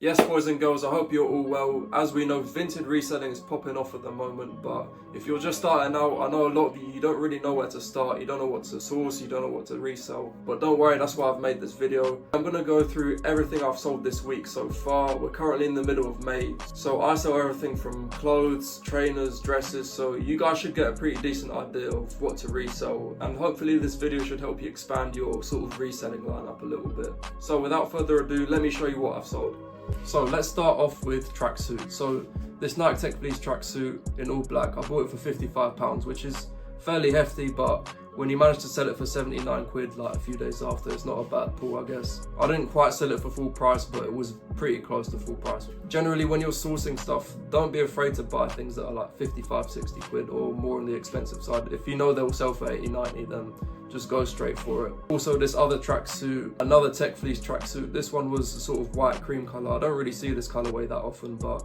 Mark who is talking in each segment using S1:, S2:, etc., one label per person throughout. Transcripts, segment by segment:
S1: Yes, boys and girls, I hope you're all well. As we know, Vinted Reselling is popping off at the moment, but if you're just starting out, I know a lot of you don't really know where to start, you don't know what to source, you don't know what to resell, but don't worry, that's why I've made this video. I'm going to go through everything I've sold this week so far. We're currently in the middle of May, so I sell everything from clothes, trainers, dresses, so you guys should get a pretty decent idea of what to resell, and hopefully this video should help you expand your sort of reselling lineup a little bit. So without further ado, let me show you what I've sold. So let's start off with tracksuit. So this Nike Tech Fleece tracksuit in all black, I bought it for £55, which is fairly hefty, but when you manage to sell it for 79 quid like a few days after, it's not a bad pull, I guess. I didn't quite sell it for full price, but it was pretty close to full price. Generally, when you're sourcing stuff, don't be afraid to buy things that are like 55, 60 quid or more on the expensive side. If you know they'll sell for 80, 90, then just go straight for it. Also, this other tracksuit, another Tech Fleece tracksuit, this one was a sort of white cream color. I don't really see this colorway that often, but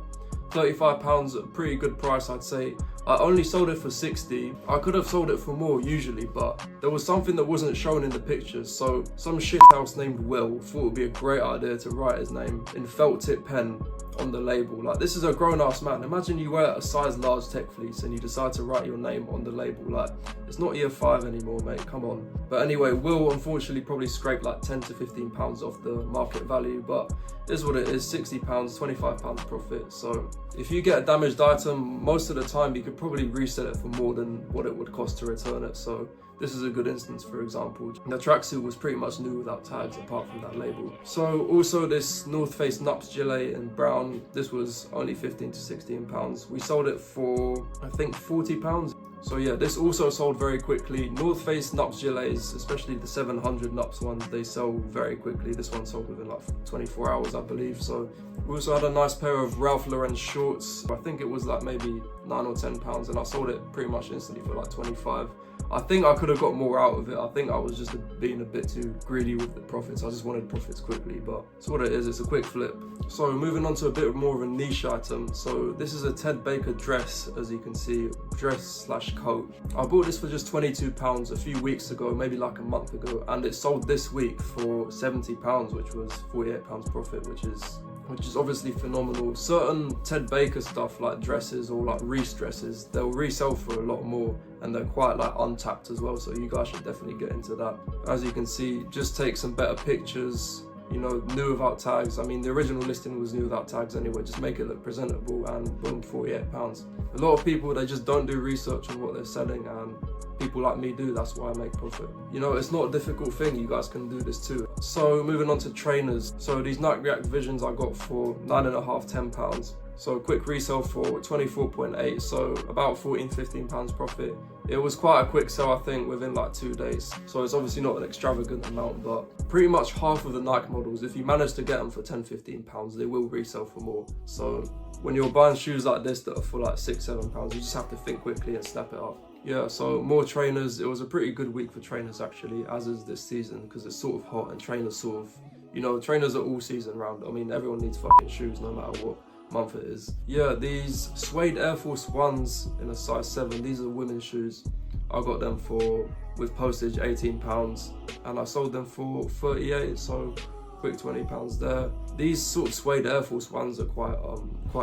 S1: £35, a pretty good price, I'd say. I only sold it for 60. I could have sold it for more usually, but there was something that wasn't shown in the pictures. So some shit house named Will thought it would be a great idea to write his name in felt tip pen on the label. Like, this is a grown-ass man. Imagine you wear a size large Tech Fleece and you decide to write your name on the label. Like, it's not year 5 anymore, mate, come on. But anyway, Will unfortunately probably scraped like 10 to 15 pounds off the market value, but it is what it is. 60 pounds, 25 pounds profit. So if you get a damaged item, most of the time you could probably resell it for more than what it would cost to return it. So this is a good instance, for example. The tracksuit was pretty much new without tags apart from that label. So also this North Face Nups Gilet in brown, this was only 15 to 16 pounds. We sold it for, I think, 40 pounds. So yeah, this also sold very quickly. North Face Nups Gilets, especially the 700 Nups ones, they sell very quickly. This one sold within like 24 hours, I believe. So we also had a nice pair of Ralph Lauren shorts. I think it was like maybe 9 or 10 pounds, and I sold it pretty much instantly for like 25. I think I could have got more out of it. I think I was just being a bit too greedy with the profits. I just wanted profits quickly, but it's what it is. It's a quick flip. So moving on to a bit more of a niche item. So this is a Ted Baker dress, as you can see, dress / coat. I bought this for just £22 a few weeks ago, maybe like a month ago, and it sold this week for £70, which was £48 profit, which is obviously phenomenal. Certain Ted Baker stuff like dresses or like Reese dresses, they'll resell for a lot more, and they're quite like untapped as well, so you guys should definitely get into that. As you can see, just take some better pictures, you know, new without tags. I mean, the original listing was new without tags anyway, just make it look presentable, and boom, £48. A lot of people, they just don't do research on what they're selling, and people like me do. That's why I make profit. You know, it's not a difficult thing. You guys can do this too. So moving on to trainers. So these Nike React Visions I got for £9.5, £10. So quick resale for 24.8, so about 14, 15 pounds profit. It was quite a quick sell, I think, within like 2 days. So it's obviously not an extravagant amount, but pretty much half of the Nike models, if you manage to get them for 10, 15 pounds, they will resell for more. So when you're buying shoes like this that are for like 6, 7 pounds, you just have to think quickly and snap it up. Yeah, so more trainers. It was a pretty good week for trainers actually, as is this season, because it's sort of hot and trainers sort of, you know, trainers are all season round. I mean, everyone needs fucking shoes no matter what month it is. Yeah, these suede Air Force Ones in a size 7, these are women's shoes. I got them for, with postage, £18, and I sold them for 38, so quick £20 there. These sort of suede Air Force Ones are quite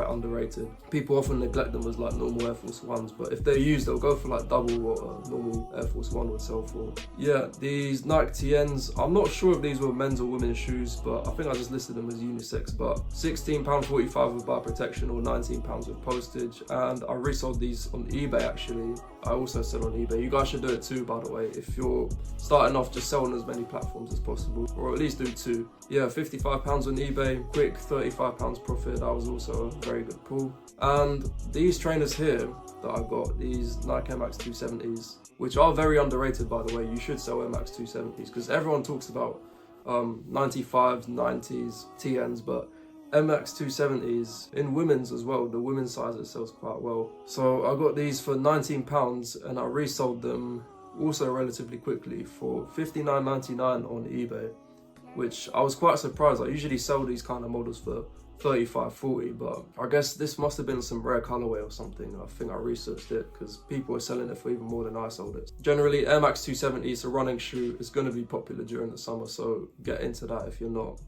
S1: underrated. People often neglect them as like normal Air Force Ones, but if they're used, they'll go for like double what a normal Air Force One would sell for. Yeah, these Nike TNs, I'm not sure if these were men's or women's shoes, but I think I just listed them as unisex, but £16.45 with buy protection or £19 with postage, and I resold these on eBay actually. I also sell on eBay. You guys should do it too, by the way. If you're starting off, just sell on as many platforms as possible, or at least do 2. Yeah, £55 on eBay, quick £35 profit. That was also a very good pull. And these trainers here that I got, these Nike MX 270s, which are very underrated, by the way. You should sell MX 270s because everyone talks about 95s, 90s, TNs, but MX 270s in women's as well. The women's size it sells quite well. So I got these for £19 and I resold them also relatively quickly for $59.99 on eBay, which I was quite surprised. I usually sell these kind of models for 35, 40, but I guess this must have been some rare colorway or something. I think I researched it because people were selling it for even more than I sold it. Generally, Air Max 270 is a running shoe. It's going to be popular during the summer, so get into that if you're not.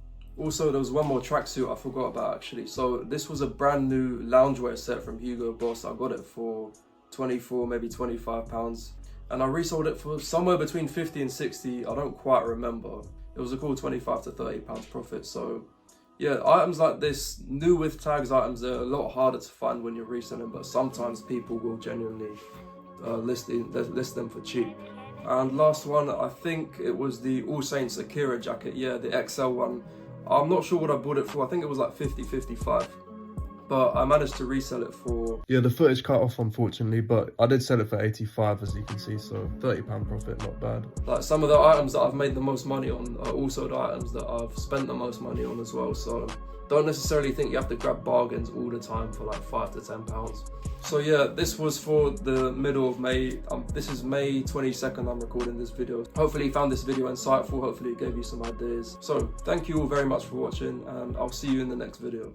S1: Also, there was one more tracksuit I forgot about actually. So this was a brand new loungewear set from Hugo Boss. I got it for 24, maybe 25 pounds. And I resold it for somewhere between 50 and 60. I don't quite remember. It was a cool 25 to 30 pounds profit. So yeah, items like this, new with tags items, they're a lot harder to find when you're reselling, but sometimes people will genuinely list them for cheap. And last one, I think it was the All Saints Akira jacket. Yeah, the XL one. I'm not sure what I bought it for. I think it was like 50, 55. But I managed to resell it for...
S2: Yeah, the footage cut off unfortunately, but I did sell it for 85 as you can see, so £30 profit, not bad.
S1: Like some of the items that I've made the most money on are also the items that I've spent the most money on as well. So don't necessarily think you have to grab bargains all the time for like £5 to £10. So yeah, this was for the middle of May. This is May 22nd I'm recording this video. Hopefully you found this video insightful. Hopefully it gave you some ideas. So thank you all very much for watching, and I'll see you in the next video.